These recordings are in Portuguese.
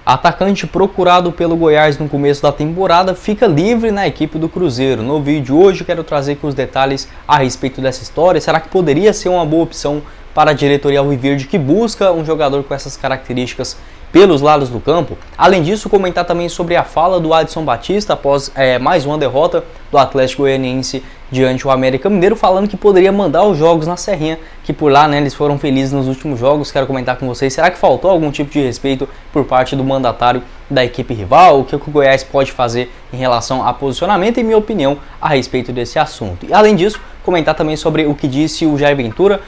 Atacante procurado pelo Goiás no começo da temporada fica livre na equipe do Cruzeiro. No vídeo de hoje quero trazer aqui os detalhes a respeito dessa história. Será que poderia ser uma boa opção para a diretoria alviverde que busca um jogador com essas características pelos lados do campo? Além disso, comentar também sobre a fala do Adson Batista após mais uma derrota do Atlético Goianiense diante do América Mineiro, falando que poderia mandar os jogos na Serrinha, que por lá, né, eles foram felizes nos últimos jogos. Quero comentar com vocês, será que faltou algum tipo de respeito por parte do mandatário da equipe rival? O que o Goiás pode fazer em relação a posicionamento e minha opinião a respeito desse assunto. E além disso, comentar também sobre o que disse o Jair Ventura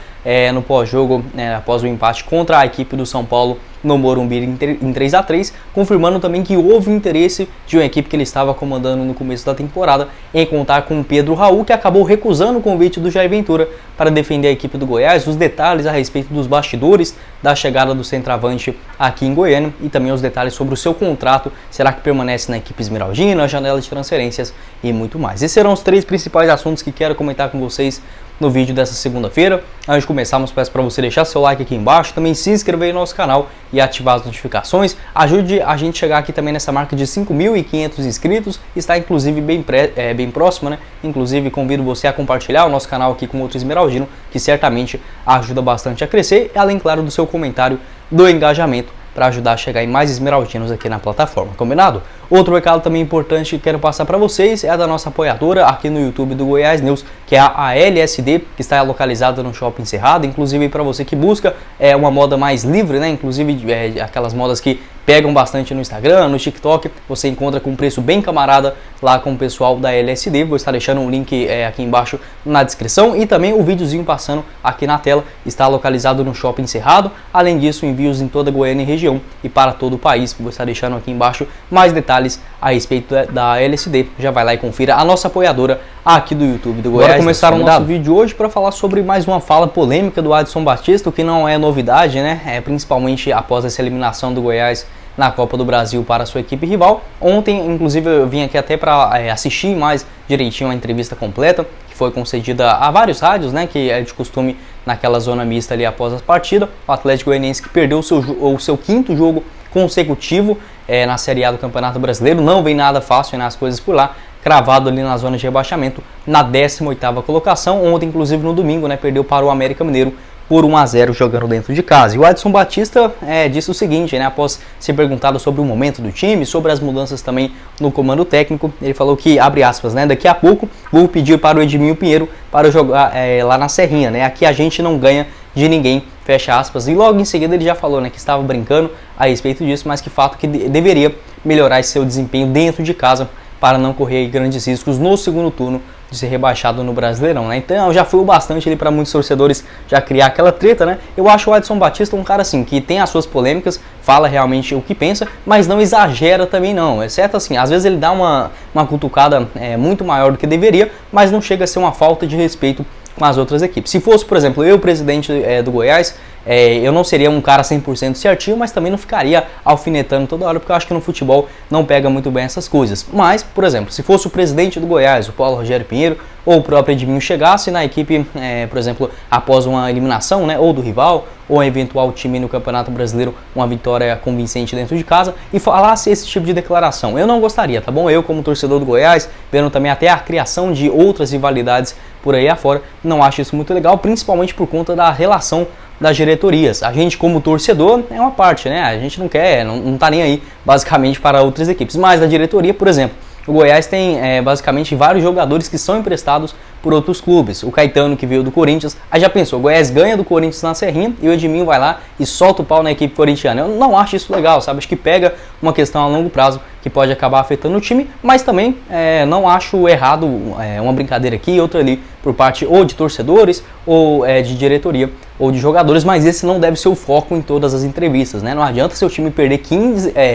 no pós-jogo, após o empate contra a equipe do São Paulo no Morumbi em 3-3, confirmando também que houve interesse de uma equipe que ele estava comandando no começo da temporada em contar com o Pedro Raul, que acabou recusando o convite do Jair Ventura para defender a equipe do Goiás. Os detalhes a respeito dos bastidores da chegada do centroavante aqui em Goiânia e também os detalhes sobre o seu contrato, será que permanece na equipe esmeraldina, janela de transferências e muito mais. Esses serão os três principais assuntos que quero comentar com vocês no vídeo dessa segunda-feira. Antes de começarmos, peço para você deixar seu like aqui embaixo, também se inscrever no nosso canal e ativar as notificações. Ajude a gente a chegar aqui também nessa marca de 5.500 inscritos, está inclusive bem próxima, né? Inclusive convido você a compartilhar o nosso canal aqui com outro esmeraldino, que certamente ajuda bastante a crescer, além, claro, do seu comentário do engajamento, para ajudar a chegar em mais esmeraldinos aqui na plataforma, combinado? Outro recado também importante que quero passar para vocês é a da nossa apoiadora aqui no YouTube do Goiás News, que é a LSD, que está localizada no Shopping Cerrado. Inclusive para você que busca uma moda mais livre, né? Inclusive aquelas modas que pegam bastante no Instagram, no TikTok, você encontra com um preço bem camarada lá com o pessoal da LSD. Vou estar deixando um link aqui embaixo na descrição e também o videozinho passando aqui na tela. Está localizado no Shopping Cerrado. Além disso, envios em toda a Goiânia e região e para todo o país. Vou estar deixando aqui embaixo mais detalhes a respeito da LSD. Já vai lá e confira a nossa apoiadora aqui do YouTube do Goiás. Bora começar o nosso vídeo de hoje para falar sobre mais uma fala polêmica do Adson Batista, o que não é novidade, né? Principalmente após essa eliminação do Goiás na Copa do Brasil para a sua equipe rival. Ontem, inclusive, eu vim aqui até para assistir mais direitinho a entrevista completa, que foi concedida a vários rádios, né, que é de costume naquela zona mista ali após a partida. O Atlético Goianiense que perdeu o seu quinto jogo consecutivo na Série A do Campeonato Brasileiro. Não vem nada fácil nas coisas por lá, cravado ali na zona de rebaixamento, na 18ª colocação. Ontem, inclusive no domingo, né, perdeu para o América Mineiro por 1-0 jogando dentro de casa. E o Adson Batista disse o seguinte, né, após ser perguntado sobre o momento do time, sobre as mudanças também no comando técnico, ele falou que, abre aspas, né, daqui a pouco vou pedir para o Edminho Pinheiro para jogar lá na Serrinha, né, aqui a gente não ganha de ninguém, fecha aspas. E logo em seguida ele já falou, né, que estava brincando a respeito disso, mas que fato que deveria melhorar seu desempenho dentro de casa para não correr grandes riscos no segundo turno de ser rebaixado no Brasileirão, né? Então já foi o bastante ali para muitos torcedores já criar aquela treta, né? Eu acho o Adson Batista um cara assim que tem as suas polêmicas, fala realmente o que pensa, mas não exagera também não, exceto assim, às vezes ele dá uma cutucada muito maior do que deveria, mas não chega a ser uma falta de respeito com as outras equipes. Se fosse, por exemplo, eu, presidente do Goiás, eu não seria um cara 100% certinho, mas também não ficaria alfinetando toda hora, porque eu acho que no futebol não pega muito bem essas coisas. Mas, por exemplo, se fosse o presidente do Goiás, o Paulo Rogério Pinheiro, ou o próprio Edminho chegasse na equipe, por exemplo, após uma eliminação, né, ou do rival, ou um eventual time no Campeonato Brasileiro, uma vitória convincente dentro de casa, e falasse esse tipo de declaração, eu não gostaria, tá bom? Eu, como torcedor do Goiás, vendo também até a criação de outras rivalidades por aí afora, não acho isso muito legal, principalmente por conta da relação das diretorias. A gente, como torcedor, é uma parte, né? A gente não quer, não tá nem aí basicamente para outras equipes, mas a diretoria, por exemplo, o Goiás tem basicamente vários jogadores que são emprestados por outros clubes. O Caetano, que veio do Corinthians, aí já pensou, o Goiás ganha do Corinthians na Serrinha e o Edminho vai lá e solta o pau na equipe corintiana. Eu não acho isso legal, sabe? Acho que pega uma questão a longo prazo que pode acabar afetando o time, mas também não acho errado uma brincadeira aqui e outra ali por parte ou de torcedores ou de diretoria ou de jogadores, mas esse não deve ser o foco em todas as entrevistas, né? Não adianta seu time perder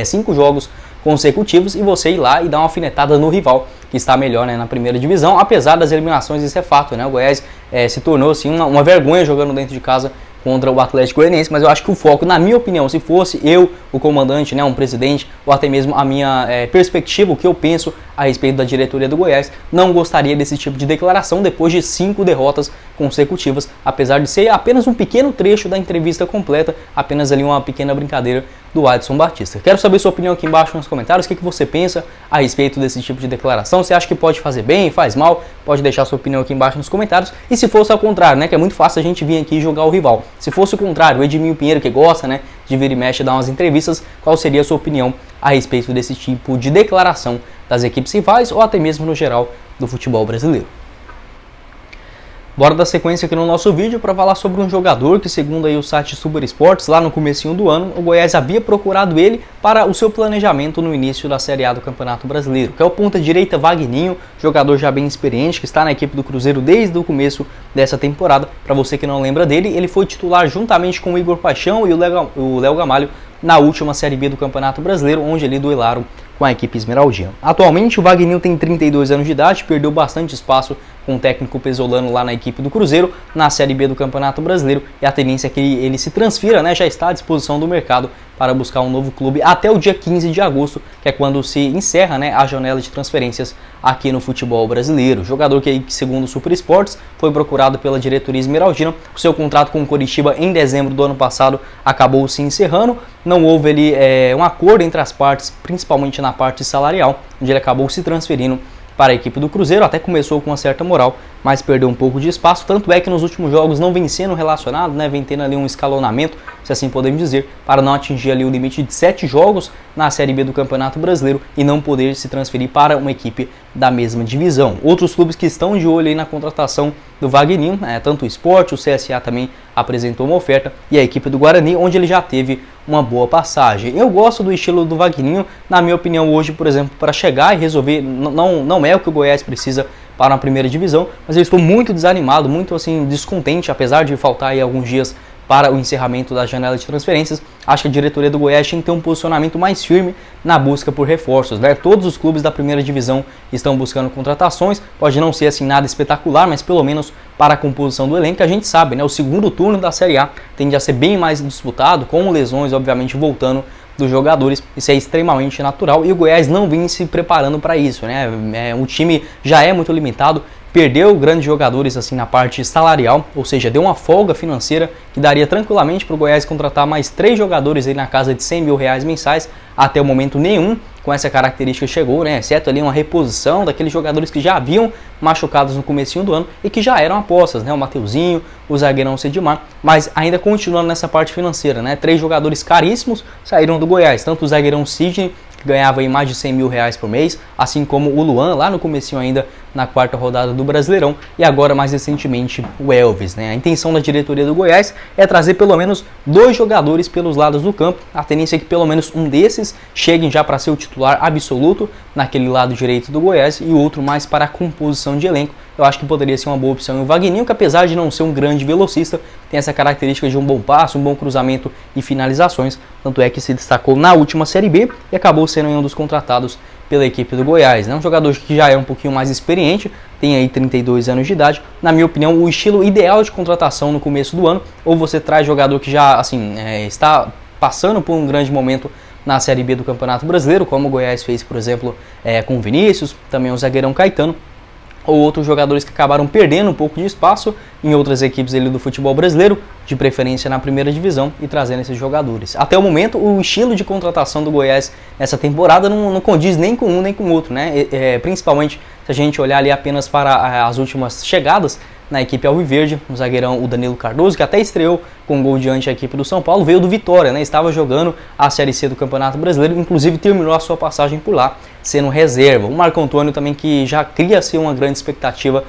5 jogos consecutivos e você ir lá e dar uma alfinetada no rival que está melhor, né, na primeira divisão, apesar das eliminações, isso é fato, né? O Goiás se tornou assim uma vergonha jogando dentro de casa contra o Atlético Goianiense, mas eu acho que o foco, na minha opinião, se fosse eu, o comandante, né, um presidente, ou até mesmo a minha perspectiva, o que eu penso a respeito da diretoria do Goiás, não gostaria desse tipo de declaração depois de 5 derrotas consecutivas, apesar de ser apenas um pequeno trecho da entrevista completa, apenas ali uma pequena brincadeira do Adson Batista. Quero saber sua opinião aqui embaixo nos comentários, o que você pensa a respeito desse tipo de declaração, você acha que pode fazer bem, faz mal, pode deixar sua opinião aqui embaixo nos comentários, e se fosse ao contrário, né, que é muito fácil a gente vir aqui jogar o rival, se fosse o contrário, o Edminho Pinheiro que gosta, né, de vir e mexe dar umas entrevistas, qual seria a sua opinião a respeito desse tipo de declaração das equipes rivais ou até mesmo no geral do futebol brasileiro? Bora dar sequência aqui no nosso vídeo para falar sobre um jogador que, segundo aí o site Super Esportes, lá no comecinho do ano, o Goiás havia procurado ele para o seu planejamento no início da Série A do Campeonato Brasileiro, que é o ponta-direita Wagninho, jogador já bem experiente, que está na equipe do Cruzeiro desde o começo dessa temporada. Para você que não lembra dele, ele foi titular juntamente com o Igor Paixão e o Léo Gamalho na última Série B do Campeonato Brasileiro, onde eles duelaram com a equipe esmeraldina. Atualmente o Wagninho tem 32 anos de idade, perdeu bastante espaço com o técnico pesolano lá na equipe do Cruzeiro, na Série B do Campeonato Brasileiro, e a tendência é que ele se transfira, né, já está à disposição do mercado para buscar um novo clube até o dia 15 de agosto, que é quando se encerra, né, a janela de transferências aqui no futebol brasileiro. Jogador que, segundo o Super Esportes, foi procurado pela diretoria esmeraldina. O seu contrato com o Coritiba em dezembro do ano passado acabou se encerrando. Não houve ali um acordo entre as partes, principalmente na parte salarial, onde ele acabou se transferindo para a equipe do Cruzeiro. Até começou com uma certa moral, mas perdeu um pouco de espaço, tanto é que nos últimos jogos não vem sendo relacionado, né, vem tendo ali um escalonamento, se assim podemos dizer, para não atingir ali o limite de 7 jogos na Série B do Campeonato Brasileiro e não poder se transferir para uma equipe da mesma divisão. Outros clubes que estão de olho aí na contratação do Wagninho, tanto o Sport, o CSA também apresentou uma oferta, e a equipe do Guarani, onde ele já teve uma boa passagem. Eu gosto do estilo do Wagninho, na minha opinião hoje, por exemplo, para chegar e resolver, não é o que o Goiás precisa para a primeira divisão, mas eu estou muito desanimado, muito assim descontente, apesar de faltar aí alguns dias para o encerramento da janela de transferências. Acho que a diretoria do Goiás tem que ter um posicionamento mais firme na busca por reforços, né? Todos os clubes da primeira divisão estão buscando contratações, pode não ser assim nada espetacular, mas pelo menos para a composição do elenco, a gente sabe, né? O segundo turno da Série A tende a ser bem mais disputado, com lesões obviamente voltando dos jogadores, isso é extremamente natural e o Goiás não vem se preparando para isso, né? O time já é muito limitado, perdeu grandes jogadores assim na parte salarial, ou seja, deu uma folga financeira que daria tranquilamente para o Goiás contratar mais 3 jogadores aí na casa de R$100 mil mensais. Até o momento nenhum com essa característica chegou, né? Exceto ali uma reposição daqueles jogadores que já haviam machucados no comecinho do ano e que já eram apostas, né? O Mateuzinho, o zagueirão Cedimar, mas ainda continuando nessa parte financeira, né? 3 jogadores caríssimos saíram do Goiás, tanto o zagueirão Sidney, que ganhava aí mais de R$100 mil por mês, assim como o Luan, lá no comecinho ainda, na 4ª rodada do Brasileirão, e agora mais recentemente o Elvis, né? A intenção da diretoria do Goiás é trazer pelo menos 2 jogadores pelos lados do campo, a tendência é que pelo menos um desses cheguem já para ser o titular absoluto naquele lado direito do Goiás e o outro mais para a composição de elenco. Eu acho que poderia ser uma boa opção. E o Wagninho, que apesar de não ser um grande velocista, tem essa característica de um bom passe, um bom cruzamento e finalizações, tanto é que se destacou na última Série B e acabou sendo um dos contratados pela equipe do Goiás, né? Um jogador que já é um pouquinho mais experiente, tem aí 32 anos de idade. Na minha opinião, o estilo ideal de contratação no começo do ano, ou você traz jogador que já assim está passando por um grande momento na Série B do Campeonato Brasileiro, como o Goiás fez, por exemplo, com o Vinícius, também o zagueirão Caetano, ou outros jogadores que acabaram perdendo um pouco de espaço em outras equipes do futebol brasileiro, de preferência na primeira divisão, e trazendo esses jogadores. Até o momento, o estilo de contratação do Goiás nessa temporada não condiz nem com um nem com o outro, né? Principalmente se a gente olhar ali apenas para as últimas chegadas na equipe alviverde, o zagueirão o Danilo Cardoso, que até estreou com gol diante da equipe do São Paulo, veio do Vitória, né? Estava jogando a Série C do Campeonato Brasileiro, inclusive terminou a sua passagem por lá, sendo reserva. O Marco Antônio também, que já cria-se uma grande expectativa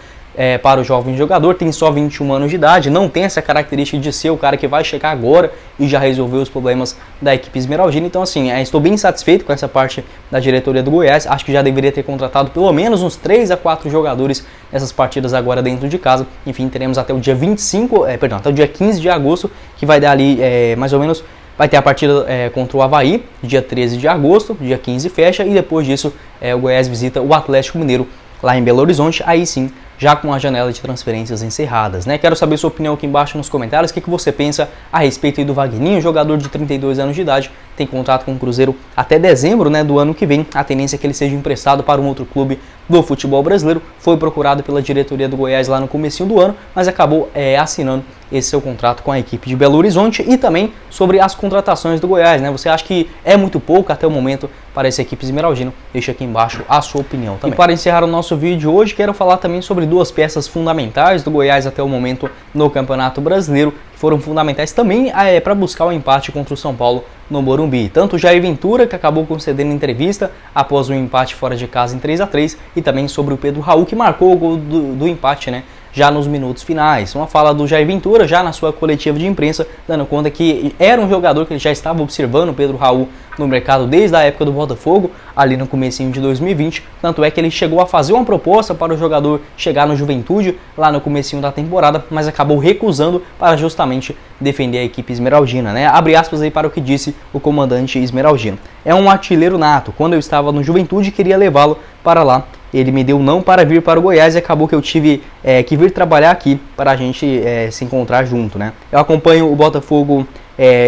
para o jovem jogador, tem só 21 anos de idade, não tem essa característica de ser o cara que vai chegar agora e já resolver os problemas da equipe esmeraldina. Então assim, estou bem satisfeito com essa parte da diretoria do Goiás, acho que já deveria ter contratado pelo menos uns 3 a 4 jogadores nessas partidas agora dentro de casa. Enfim, teremos até o dia até o dia 15 de agosto, que vai dar ali mais ou menos. Vai ter a partida contra o Avaí, dia 13 de agosto, dia 15 fecha, e depois disso o Goiás visita o Atlético Mineiro lá em Belo Horizonte, aí sim já com a janela de transferências encerradas, né? Quero saber sua opinião aqui embaixo nos comentários, o que você pensa a respeito aí do Wagninho, jogador de 32 anos de idade, tem contrato com o Cruzeiro até dezembro, né, do ano que vem. A tendência é que ele seja emprestado para um outro clube do futebol brasileiro. Foi procurado pela diretoria do Goiás lá no comecinho do ano, mas acabou assinando esse seu contrato com a equipe de Belo Horizonte. E também sobre as contratações do Goiás, né? Você acha que é muito pouco até o momento para essa equipe esmeraldina? Deixa aqui embaixo a sua opinião também. E para encerrar o nosso vídeo hoje, quero falar também sobre duas peças fundamentais do Goiás até o momento no Campeonato Brasileiro, que foram fundamentais também para buscar o empate contra o São Paulo no Morumbi. Tanto o Jair Ventura, que acabou concedendo entrevista após o empate fora de casa em 3-3, e também sobre o Pedro Raul, que marcou o gol do empate, né, já nos minutos finais. Uma fala do Jair Ventura, já na sua coletiva de imprensa, dando conta que era um jogador que ele já estava observando, o Pedro Raul, no mercado desde a época do Botafogo, ali no comecinho de 2020. Tanto é que ele chegou a fazer uma proposta para o jogador chegar no Juventude, lá no comecinho da temporada, mas acabou recusando para justamente defender a equipe esmeraldina, né? Abre aspas aí para o que disse o comandante esmeraldino. É um artilheiro nato. Quando eu estava no Juventude, queria levá-lo para lá. Ele me deu não para vir para o Goiás e acabou que eu tive que vir trabalhar aqui para a gente se encontrar junto, né? Eu acompanho o Botafogo,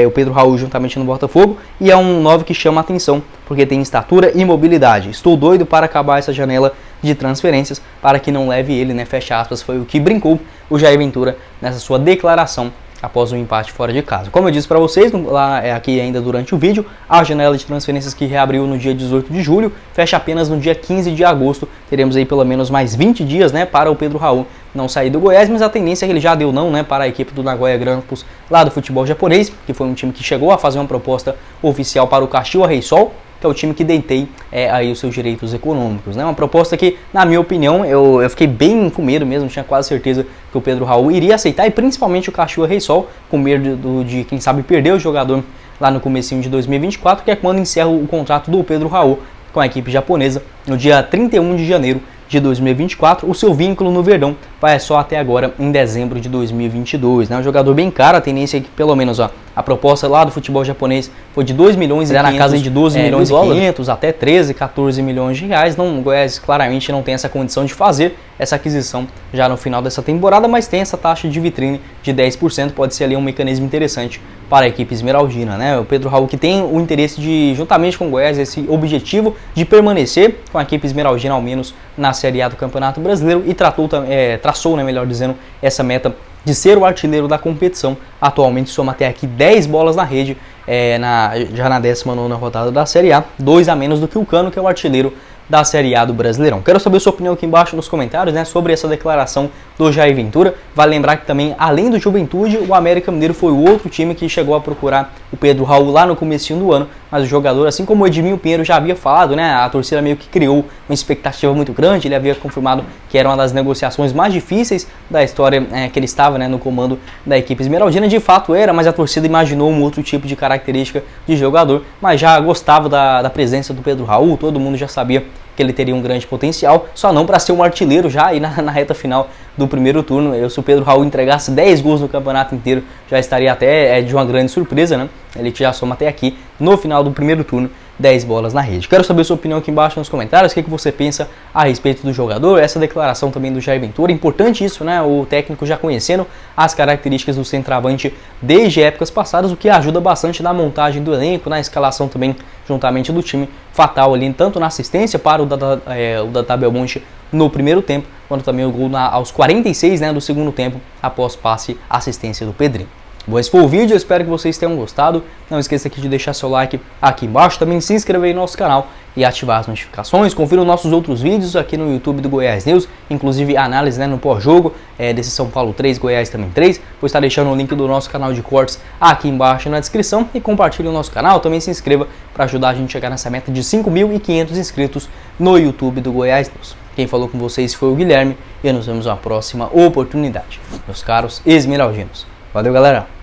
o Pedro Raul juntamente no Botafogo, e é um 9 que chama a atenção, porque tem estatura e mobilidade. Estou doido para acabar essa janela de transferências para que não leve ele, né? Fecha aspas, foi o que brincou o Jair Ventura nessa sua declaração após o empate fora de casa. Como eu disse para vocês, lá aqui ainda durante o vídeo, a janela de transferências que reabriu no dia 18 de julho, fecha apenas no dia 15 de agosto. Teremos aí pelo menos mais 20 dias, né, para o Pedro Raul não sair do Goiás, mas a tendência é que ele já deu não, né, para a equipe do Nagoya Grampus, lá do futebol japonês, que foi um time que chegou a fazer uma proposta oficial para o Kashiwa Reysol, que é o time que detém aí os seus direitos econômicos, né? Uma proposta que, na minha opinião, eu fiquei bem com medo mesmo, tinha quase certeza que o Pedro Raul iria aceitar, e principalmente o Kashiwa Reysol, com medo de quem sabe perder o jogador lá no comecinho de 2024, que é quando encerra o contrato do Pedro Raul com a equipe japonesa no dia 31 de janeiro de 2024. O seu vínculo no Verdão vai só até agora em dezembro de 2022, né? Um jogador bem caro, a tendência é que pelo menos a proposta lá do futebol japonês foi de 2 milhões e na casa de 12 milhões e 500 até 13, 14 milhões de reais. Não, o Goiás claramente não tem essa condição de fazer essa aquisição já no final dessa temporada, mas tem essa taxa de vitrine de 10%, pode ser ali um mecanismo interessante para a equipe esmeraldina, né? O Pedro Raul, que tem o interesse de, juntamente com o Goiás, esse objetivo de permanecer com a equipe esmeraldina ao menos na Série A do Campeonato Brasileiro, e traçou, né, melhor dizendo, essa meta de ser o artilheiro da competição. Atualmente soma até aqui 10 bolas na rede, já na 19ª rodada da Série A, 2 a menos do que o Cano, que é o artilheiro da Série A do Brasileirão. Quero saber sua opinião aqui embaixo nos comentários, né, sobre essa declaração do Jair Ventura. Vale lembrar que também, além do Juventude, o América Mineiro foi o outro time que chegou a procurar o Pedro Raul lá no comecinho do ano, mas o jogador, assim como o Edminho Pinheiro já havia falado, né, a torcida meio que criou uma expectativa muito grande. Ele havia confirmado que era uma das negociações mais difíceis da história, que ele estava, né, no comando da equipe esmeraldina. De fato era, mas a torcida imaginou um outro tipo de característica de jogador, mas já gostava da presença do Pedro Raul. Todo mundo já sabia que ele teria um grande potencial, só não para ser um artilheiro já aí na reta final do primeiro turno. Se o Pedro Raul entregasse 10 gols no campeonato inteiro, já estaria até de uma grande surpresa, né? Ele já soma até aqui, no final do primeiro turno, 10 bolas na rede. Quero saber sua opinião aqui embaixo nos comentários, o que você pensa a respeito do jogador, essa declaração também do Jair Ventura. Importante isso, né? O técnico já conhecendo as características do centroavante desde épocas passadas, o que ajuda bastante na montagem do elenco, na escalação também, juntamente do time. Fatal ali, tanto na assistência para o Dada Belmonte no primeiro tempo, quanto também o gol aos 46, né, do segundo tempo, após passe assistência do Pedrinho. Bom, esse foi o vídeo, eu espero que vocês tenham gostado. Não esqueça aqui de deixar seu like aqui embaixo, também se inscrever no nosso canal e ativar as notificações. Confira os nossos outros vídeos aqui no YouTube do Goiás News, inclusive a análise, né, no pós-jogo desse São Paulo 3, Goiás também 3. Vou estar deixando o link do nosso canal de cortes aqui embaixo na descrição, e compartilhe o nosso canal. Também se inscreva para ajudar a gente a chegar nessa meta de 5.500 inscritos no YouTube do Goiás News. Quem falou com vocês foi o Guilherme, e nos vemos na próxima oportunidade, meus caros esmeraldinos. Valeu, galera!